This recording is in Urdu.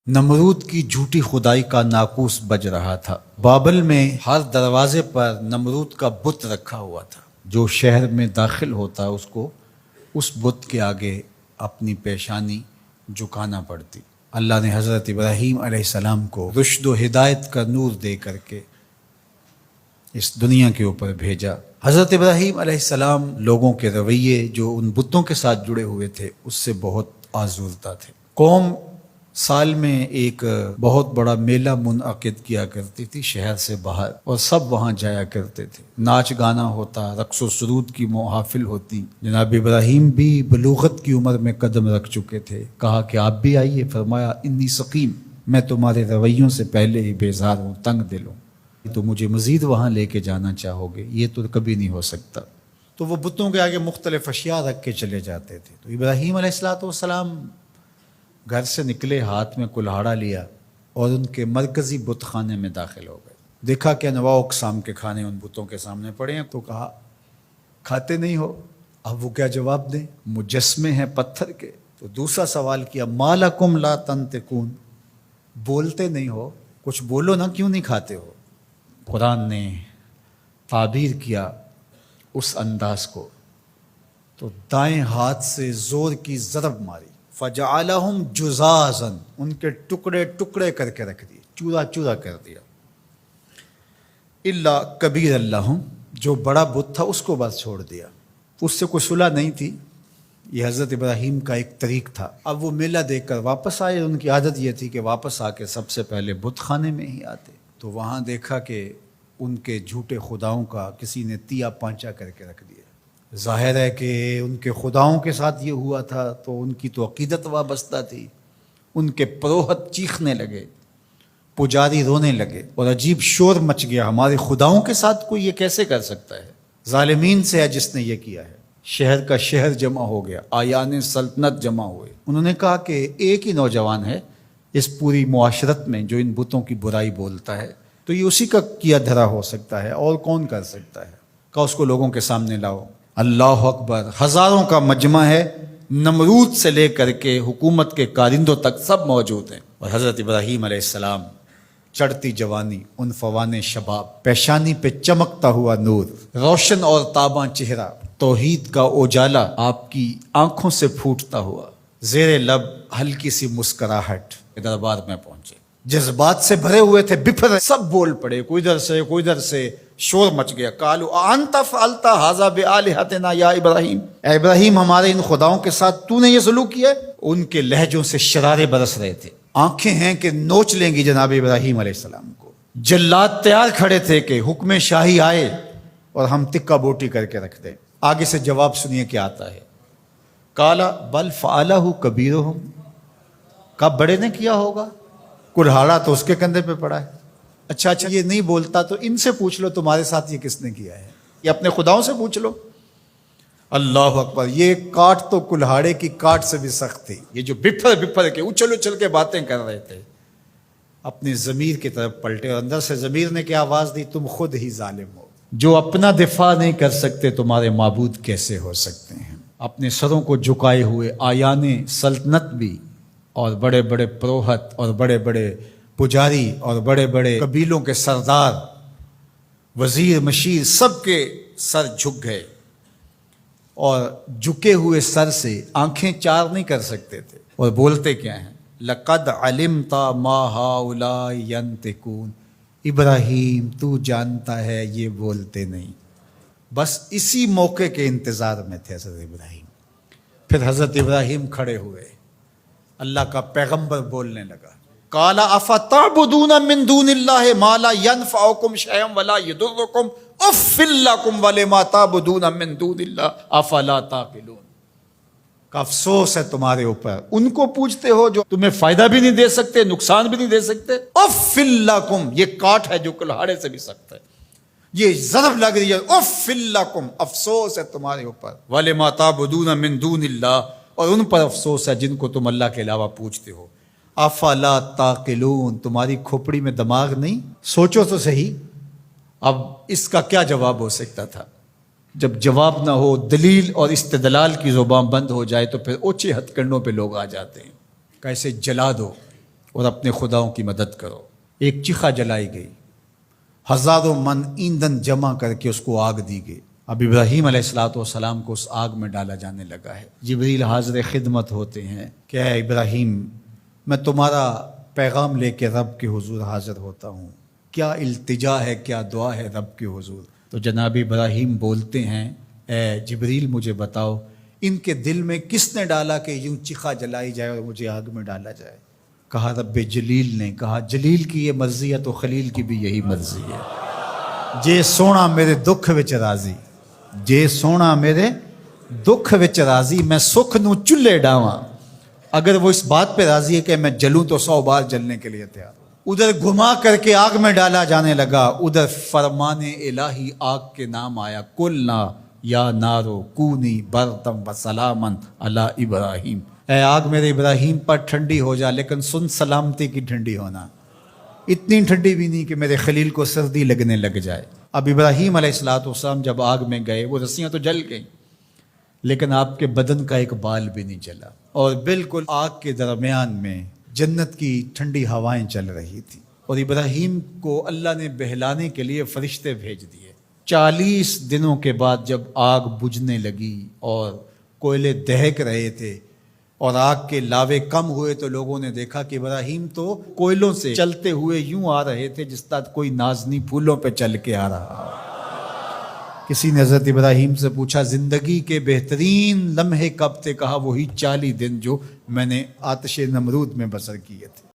نمرود کی جھوٹی خدائی کا ناقوس بج رہا تھا۔ بابل میں ہر دروازے پر نمرود کا بت رکھا ہوا تھا۔ جو شہر میں داخل ہوتا اس کو اس بت کے آگے اپنی پیشانی جھکانا پڑتی۔ اللہ نے حضرت ابراہیم علیہ السلام کو رشد و ہدایت کا نور دے کر کے اس دنیا کے اوپر بھیجا۔ حضرت ابراہیم علیہ السلام لوگوں کے رویے جو ان بتوں کے ساتھ جڑے ہوئے تھے اس سے بہت آزردہ تھے۔ قوم سال میں ایک بہت بڑا میلہ منعقد کیا کرتی تھی شہر سے باہر، اور سب وہاں جایا کرتے تھے۔ ناچ گانا ہوتا، رقص و سرود کی محافل ہوتی۔ جناب ابراہیم بھی بلوغت کی عمر میں قدم رکھ چکے تھے۔ کہا کہ آپ بھی آئیے۔ فرمایا انی سقیم، میں تمہارے رویوں سے پہلے ہی بیزار ہوں، تنگ دل ہوں، تو مجھے مزید وہاں لے کے جانا چاہو گے؟ یہ تو کبھی نہیں ہو سکتا۔ تو وہ بتوں کے آگے مختلف اشیاء رکھ کے چلے جاتے تھے۔ تو ابراہیم علیہ السلام گھر سے نکلے، ہاتھ میں کلہاڑا لیا اور ان کے مرکزی بت خانے میں داخل ہو گئے۔ دیکھا کہ انواع اقسام کے کھانے ان بتوں کے سامنے پڑے ہیں، تو کہا کھاتے نہیں ہو؟ اب وہ کیا جواب دیں؟ مجسمے ہیں پتھر کے۔ تو دوسرا سوال کیا، ما لکم لا تنطقون، بولتے نہیں ہو؟ کچھ بولو نا، کیوں نہیں کھاتے ہو؟ قرآن نے تعبیر کیا اس انداز کو، تو دائیں ہاتھ سے زور کی ضرب ماری، فجعلہم جزازا، ان کے ٹکڑے ٹکڑے کر کے رکھ دیے، چورا چورا کر دیا۔ الا کبیر اللہم، جو بڑا بت تھا اس کو بس چھوڑ دیا، اس سے کوئی صلح نہیں تھی۔ یہ حضرت ابراہیم کا ایک طریق تھا۔ اب وہ میلہ دیکھ کر واپس آئے۔ ان کی عادت یہ تھی کہ واپس آ کے سب سے پہلے بت خانے میں ہی آتے۔ تو وہاں دیکھا کہ ان کے جھوٹے خداؤں کا کسی نے تیا پانچا کر کے رکھ دیا۔ ظاہر ہے کہ ان کے خداؤں کے ساتھ یہ ہوا تھا تو ان کی تو عقیدت وابستہ تھی۔ ان کے پروہت چیخنے لگے، پجاری رونے لگے، اور عجیب شور مچ گیا، ہمارے خداؤں کے ساتھ کوئی یہ کیسے کر سکتا ہے؟ ظالمین سے ہے جس نے یہ کیا ہے۔ شہر کا شہر جمع ہو گیا، آیان سلطنت جمع ہوئے۔ انہوں نے کہا کہ ایک ہی نوجوان ہے اس پوری معاشرت میں جو ان بتوں کی برائی بولتا ہے، تو یہ اسی کا کیا دھرا ہو سکتا ہے، اور کون کر سکتا ہے؟ کہا اس کو لوگوں کے سامنے لاؤ۔ اللہ اکبر، ہزاروں کا مجمع ہے، نمرود سے لے کر کے حکومت کے کارندوں تک سب موجود ہیں۔ اور حضرت ابراہیم علیہ السلام، چڑھتی جوانی، عنفوان شباب، پیشانی پہ چمکتا ہوا نور، روشن اور تاباں چہرہ، توحید کا اجالا آپ کی آنکھوں سے پھوٹتا ہوا، زیر لب ہلکی سی مسکراہٹ، دربار میں پہنچے۔ جذبات سے بھرے ہوئے تھے، بفر سب بول پڑے، کوئی ادھر سے شور مچ گیا۔ قالوا انت فعلت ھذا بآلہتنا یا ابراہیم، اے ابراہیم ہمارے ان خداؤں کے ساتھ تو نے یہ سلوک کیا؟ ان کے لہجوں سے شرارے برس رہے تھے، آنکھیں ہیں کہ نوچ لیں گی جناب ابراہیم علیہ السلام کو۔ جلاد تیار کھڑے تھے کہ حکم شاہی آئے اور ہم تکہ بوٹی کر کے رکھ دیں۔ آگے سے جواب سنیے کیا آتا ہے۔ قال بل فعلہ کبیرہم، کب بڑے نے کیا ہوگا، کلہاڑا تو اس کے کندھے پہ پڑا ہے۔ اچھا یہ نہیں بولتا تو ان سے پوچھ لو تمہارے ساتھ یہ کس نے کیا ہے، یہ اپنے خداؤں سے پوچھ لو۔ اللہ اکبر، یہ کاٹ تو کلہاڑے کی کاٹ سے بھی سخت تھی۔ یہ جو بفر کے اچھل کے باتیں کر رہے تھے، اپنے ضمیر کی طرف پلٹے، اور اندر سے ضمیر نے کیا آواز دی، تم خود ہی ظالم ہو، جو اپنا دفاع نہیں کر سکتے تمہارے معبود کیسے ہو سکتے ہیں؟ اپنے سروں کو جھکائے ہوئے آیان سلطنت بھی، اور بڑے بڑے پروہت، اور بڑے بڑے پجاری، اور بڑے بڑے قبیلوں کے سردار، وزیر مشیر، سب کے سر جھک گئے، اور جھکے ہوئے سر سے آنکھیں چار نہیں کر سکتے تھے، اور بولتے کیا ہیں، لقد علمت ما هؤلاء ينطقون، ابراہیم تو جانتا ہے یہ بولتے نہیں۔ بس اسی موقع کے انتظار میں تھے حضرت ابراہیم۔ پھر حضرت ابراہیم کھڑے ہوئے، اللہ کا پیغمبر بولنے لگا، قال افتعبدون من دون اللہ ما لا ينفعکم شیئا ولا یضرکم اف لکم ولما تعبدون من دون اللہ افلا تعقلون۔ کا افسوس ہے تمہارے اوپر، ان کو پوجتے ہو جو تمہیں فائدہ بھی نہیں دے سکتے، نقصان بھی نہیں دے سکتے۔ اف لکم، یہ کاٹ ہے جو کلہاڑے سے بھی سخت ہے، یہ ضرب لگ رہی ہے، اف لکم، افسوس ہے تمہارے اوپر، ولما تعبدون من دون اللہ، اور ان پر افسوس ہے جن کو تم اللہ کے علاوہ پوجتے ہو۔ افلا تعقلون، تمہاری کھوپڑی میں دماغ نہیں؟ سوچو تو صحیح۔ اب اس کا کیا جواب ہو سکتا تھا؟ جب جواب نہ ہو، دلیل اور استدلال کی زبان بند ہو جائے تو پھر اونچے ہتھ کنڈوں پہ لوگ آ جاتے ہیں، کیسے جلا دو، اور اپنے خداؤں کی مدد کرو۔ ایک چیخا جلائی گئی، ہزاروں من ایندھن جمع کر کے اس کو آگ دی گئی۔ اب ابراہیم علیہ السلام کو اس آگ میں ڈالا جانے لگا ہے۔ جبریل حاضر خدمت ہوتے ہیں کہ اے ابراہیم، میں تمہارا پیغام لے کے رب کے حضور حاضر ہوتا ہوں، کیا التجا ہے، کیا دعا ہے رب کے حضور؟ تو جناب ابراہیم بولتے ہیں اے جبریل مجھے بتاؤ ان کے دل میں کس نے ڈالا کہ یوں چیخا جلائی جائے اور مجھے آگ میں ڈالا جائے؟ کہا رب جلیل نے۔ کہا جلیل کی یہ مرضی ہے تو خلیل کی بھی یہی مرضی ہے۔ جے سونا میرے دکھ وچ راضی، جے سونا میرے دکھ وچ راضی، میں سکھ نو چلے ڈاواں۔ اگر وہ اس بات پہ راضی ہے کہ میں جلوں تو 100 بار جلنے کے لیے تیار ہوں۔ ادھر گھما کر کے آگ میں ڈالا جانے لگا، ادھر فرمان الہی آگ کے نام آیا، قلنا یا نارو کونی بردم و سلامن علی ابراہیم۔ اے آگ میرے ابراہیم پر ٹھنڈی ہو جا، لیکن سن سلامتی کی ٹھنڈی ہونا، اتنی ٹھنڈی بھی نہیں کہ میرے خلیل کو سردی لگنے لگ جائے۔ اب ابراہیم علیہ السلام جب آگ میں گئے، وہ رسیاں تو جل گئیں لیکن آپ کے بدن کا ایک بال بھی نہیں جلا، اور بالکل آگ کے درمیان میں جنت کی ٹھنڈی ہوائیں چل رہی تھی، اور ابراہیم کو اللہ نے بہلانے کے لیے فرشتے بھیج دیے۔ 40 دنوں کے بعد جب آگ بجھنے لگی اور کوئلے دہک رہے تھے اور آگ کے لاوے کم ہوئے، تو لوگوں نے دیکھا کہ ابراہیم تو کوئلوں سے چلتے ہوئے یوں آ رہے تھے جس طرح کوئی نازنی پھولوں پہ چل کے آ رہا۔ کسی نے حضرت ابراہیم سے پوچھا زندگی کے بہترین لمحے کب تھے؟ کہا وہی 40 دن جو میں نے آتش نمرود میں بسر کیے تھے۔